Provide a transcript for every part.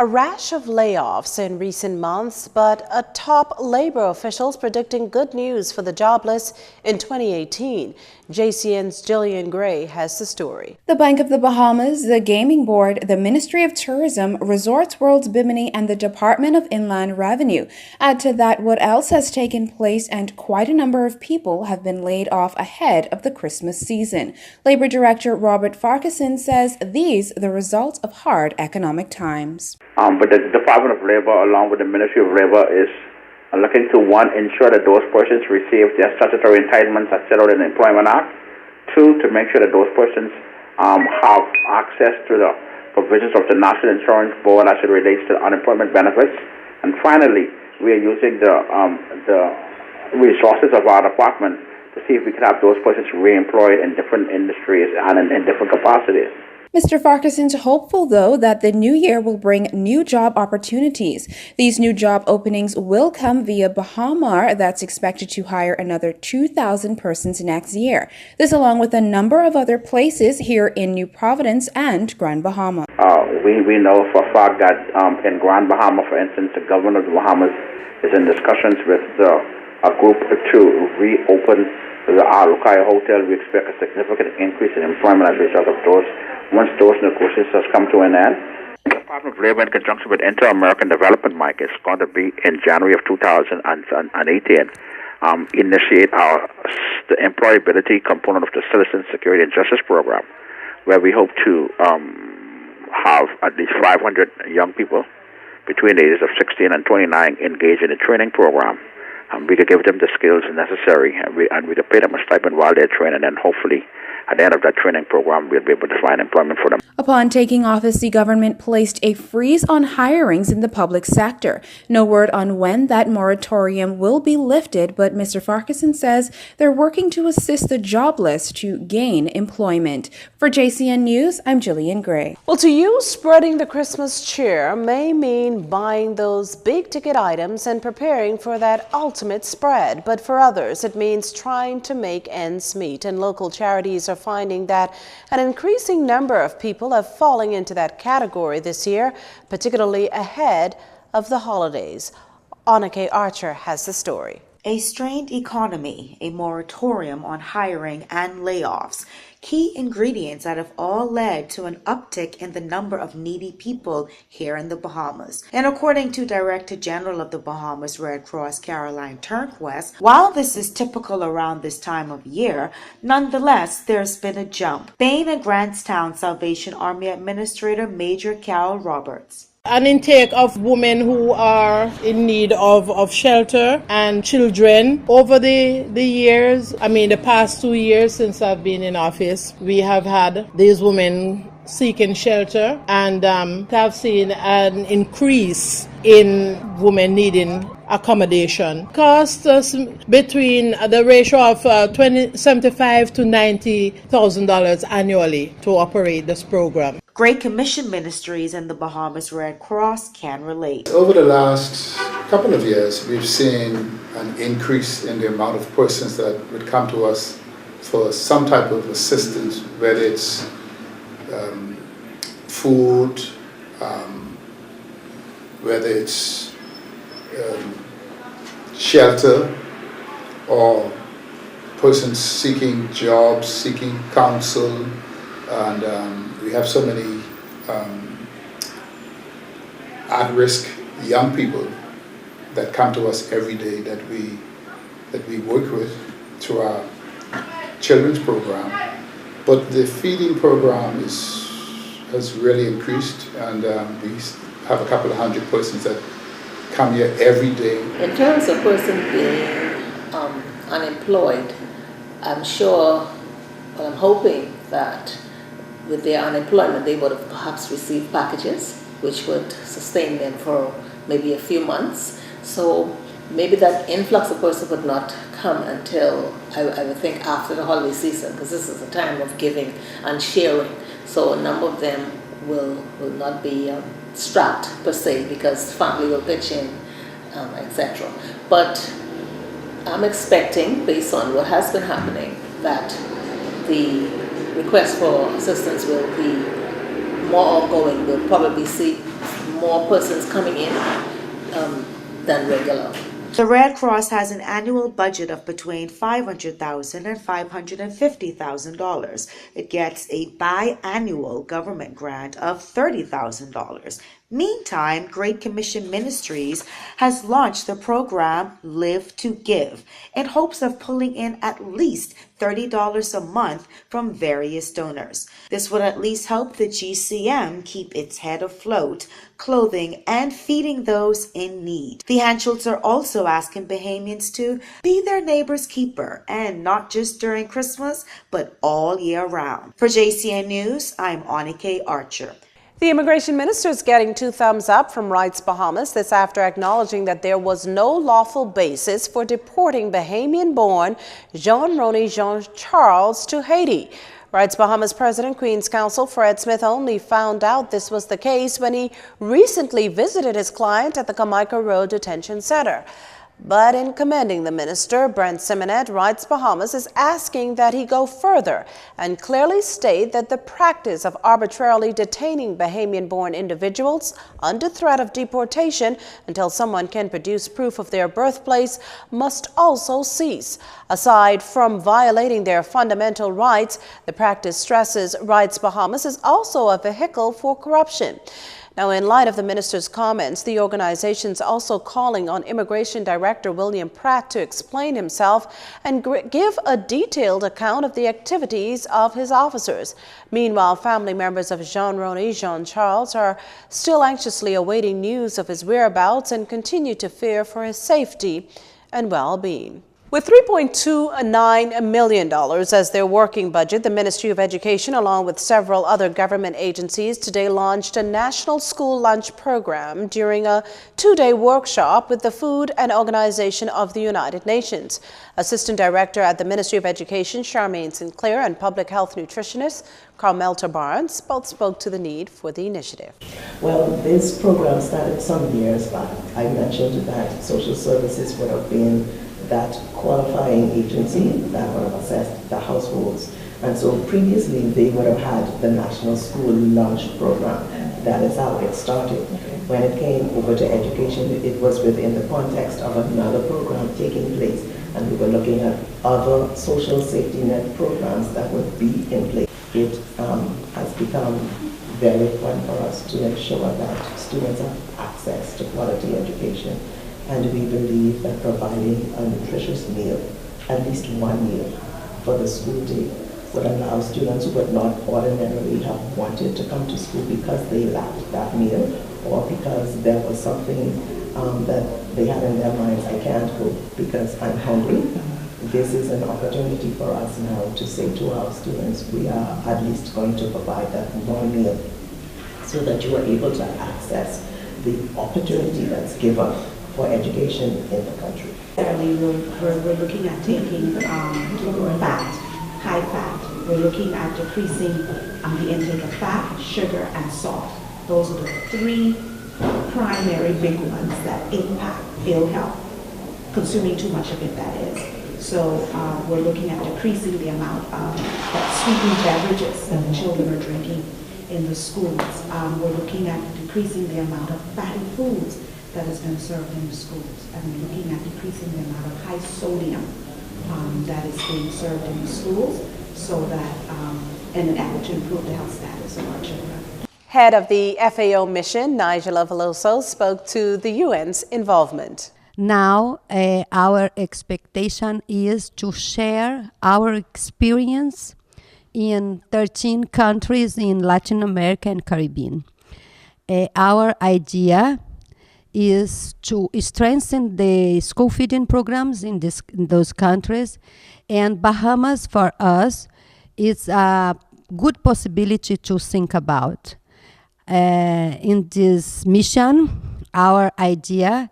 A rash of layoffs in recent months, but a top labor officials predicting good news for the jobless in 2018. JCN's Jillian Gray has the story. The Bank of the Bahamas, the Gaming Board, the Ministry of Tourism, Resorts World Bimini, and the Department of Inland Revenue. Add to that what else has taken place, and quite a number of people have been laid off ahead of the Christmas season. Labor Director Robert Farquharson says these are the results of hard economic times. But the Department of Labor, along with the Ministry of Labor, is looking to, one, ensure that those persons receive their statutory entitlements as set out in the Employment Act. Two, to make sure that those persons have access to the provisions of the National Insurance Board as it relates to unemployment benefits. And finally, we are using the resources of our department to see if we can have those persons re-employed in different industries and in different capacities. Mr. Farquharson's hopeful, though, that the new year will bring new job opportunities. These new job openings will come via Bahamas, that's expected to hire another 2,000 persons next year. This along with a number of other places here in New Providence and Grand Bahama. We know for a fact that in Grand Bahama, for instance, the governor of the Bahamas is in discussions with a group to reopen the Alukaya Hotel. We expect a significant increase in employment as a result of those. Once those negotiations has come to an end, the Department of Labor, in conjunction with Inter-American Development Bank, is going to be in January of 2018 initiate the employability component of the Citizen Security and Justice Program, where we hope to have at least 500 young people between the ages of 16 and 29 engaged in the training program. We could give them the skills necessary, and we could pay them a stipend while they're trained, and then hopefully at the end of that training program, we'll be able to find employment for them. Upon taking office, the government placed a freeze on hirings in the public sector. No word on when that moratorium will be lifted, but Mr. Farquharson says they're working to assist the jobless to gain employment. For JCN News, I'm Jillian Gray. Well, to you, spreading the Christmas cheer may mean buying those big-ticket items and preparing for that ultimate spread. But for others, it means trying to make ends meet, and local charities are finding that an increasing number of people are falling into that category this year, particularly ahead of the holidays. Anna K. Archer has the story. A strained economy, a moratorium on hiring, and layoffs, key ingredients that have all led to an uptick in the number of needy people here in the Bahamas. And according to Director General of the Bahamas Red Cross, Caroline Turnquest, while this is typical around this time of year, nonetheless, there's been a jump. Bain and Grantstown Salvation Army Administrator Major Carol Roberts. An intake of women who are in need of shelter and children. Over the years, the past 2 years since I've been in office, we have had these women seeking shelter, and have seen an increase in women needing accommodation. Costs between the ratio of $75,000 to $90,000 annually to operate this program. Great Commission Ministries and the Bahamas Red Cross can relate. Over the last couple of years, we've seen an increase in the amount of persons that would come to us for some type of assistance, whether it's food, whether it's shelter, or persons seeking jobs, seeking counsel, and we have so many at-risk young people that come to us every day that we work with through our children's program. But the feeding program has really increased, and we have a couple of hundred persons that come here every day. In terms of persons being unemployed, I'm hoping that with their unemployment, they would have perhaps received packages which would sustain them for maybe a few months. So maybe that influx of persons would not come until, I would think, after the holiday season, because this is a time of giving and sharing. So a number of them will not be strapped per se, because family will pitch in, etc. But I'm expecting, based on what has been happening, that the request for assistance will be more ongoing. We'll probably see more persons coming in than regular. The Red Cross has an annual budget of between $500,000 and $550,000. It gets a biannual government grant of $30,000. Meantime, Great Commission Ministries has launched the program Live to Give in hopes of pulling in at least $30 a month from various donors. This would at least help the GCM keep its head afloat, clothing and feeding those in need. The Hanschults are also asking Bahamians to be their neighbor's keeper, and not just during Christmas, but all year round. For JCN News, I'm Anike Archer. The immigration minister is getting 2 thumbs up from Rights Bahamas, this after acknowledging that there was no lawful basis for deporting Bahamian-born Jean-Rony Jean-Charles to Haiti. Rights Bahamas President Queen's Counsel Fred Smith only found out this was the case when he recently visited his client at the Kamaica Road Detention Center. But in commending the minister, Brent Simonet, Rights Bahamas is asking that he go further and clearly state that the practice of arbitrarily detaining Bahamian-born individuals under threat of deportation until someone can produce proof of their birthplace must also cease. Aside from violating their fundamental rights, the practice, stresses Rights Bahamas, is also a vehicle for corruption. Now, in light of the minister's comments, the organization is also calling on Immigration Director William Pratt to explain himself and give a detailed account of the activities of his officers. Meanwhile, family members of Jean-Rony Jean-Charles are still anxiously awaiting news of his whereabouts and continue to fear for his safety and well-being. With $3.29 million as their working budget, the Ministry of Education, along with several other government agencies, today launched a national school lunch program during a 2-day workshop with the Food and Organization of the United Nations. Assistant Director at the Ministry of Education, Charmaine Sinclair, and Public Health Nutritionist Carmelta Barnes both spoke to the need for the initiative. Well, this program started some years back. I mentioned that social services would have been that qualifying agency that would have assessed the households. And so previously they would have had the National School Lunch Program. That is how it started. When it came over to education, it was within the context of another program taking place, and we were looking at other social safety net programs that would be in place. It has become very important for us to make sure that students have access to quality education. And we believe that providing a nutritious meal, at least one meal for the school day, would allow students who would not ordinarily have wanted to come to school because they lacked that meal or because there was something that they had in their minds, I can't go because I'm hungry. This is an opportunity for us now to say to our students, we are at least going to provide that one meal so that you are able to access the opportunity that's given for education in the country. We're looking at taking fat, high fat. We're looking at decreasing the intake of fat, sugar, and salt. Those are the 3 primary big ones that impact ill health. Consuming too much of it, that is. So we're looking at decreasing the amount of sweetened beverages that the children are drinking in the schools. We're looking at decreasing the amount of fatty foods that has been served in the schools, and looking at decreasing the amount of high sodium that is being served in the schools, so that in an effort to improve the health status of our children. Head of the FAO mission, Nigella Veloso, spoke to the UN's involvement. Now, our expectation is to share our experience in 13 countries in Latin America and Caribbean. Our idea is to strengthen the school feeding programs in those countries, and Bahamas for us is a good possibility to think about. In this mission, our idea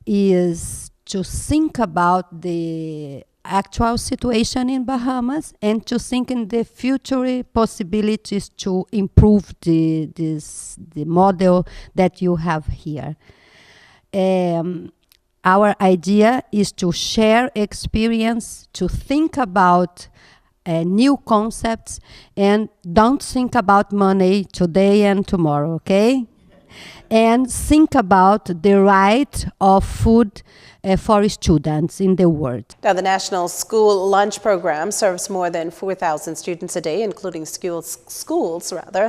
is to think about the actual situation in Bahamas and to think in the future possibilities to improve the model that you have here. Our idea is to share experience, to think about new concepts, and don't think about money today and tomorrow, okay? and think about the right of food for students in the world. Now, the National School Lunch Program serves more than 4,000 students a day, including schools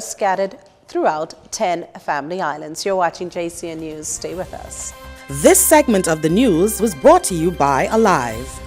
scattered throughout 10 family islands. You're watching JCN News. Stay with us. This segment of the news was brought to you by Alive.